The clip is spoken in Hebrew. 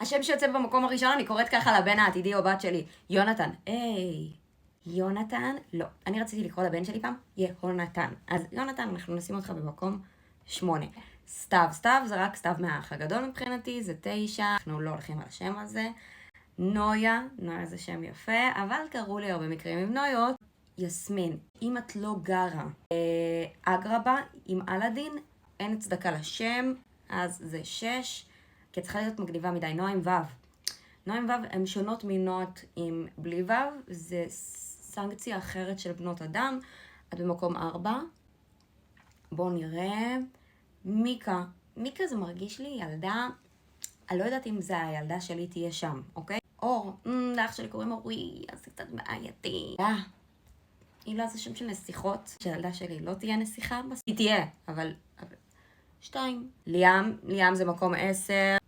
השם שיוצא במקום הראשון, אני קוראת ככה לבן העתידי או בת שלי. יונתן. היי. יונתן? לא. אני רציתי לקרוא לבן שלי פעם, יהונתן. אז יונתן, אנחנו נשים אותך במקום 8. סתיו. סתיו זה רק סתיו מהאח הגדול מבחינתי, זה 9. אנחנו לא הולכים על השם הזה. נויה. נויה זה שם יפה, אבל קראו לי הרבה מקרים עם נויות. יסמין. אם את לא גרה אגרבה עם אלאדין, אין הצדקה לשם, אז זה 6. כי את צריכה להיות מגניבה מדי. נועה עם וו. נועה עם וו הן שונות מנועות עם בלי וו. זה סנקציה אחרת של בנות אדם. את במקום 4. בואו נראה. מיקה. מיקה זה מרגיש לי ילדה, אני לא יודעת אם זה הילדה שלי תהיה שם, אוקיי? אור. לאח שלי קוראים אורי, אז זה קצת בעייתי. הילה זה שם של נסיכות. שהילדה שלי לא תהיה נסיכה. היא תהיה, אבל 2. ליאם. ליאם זה מקום 10.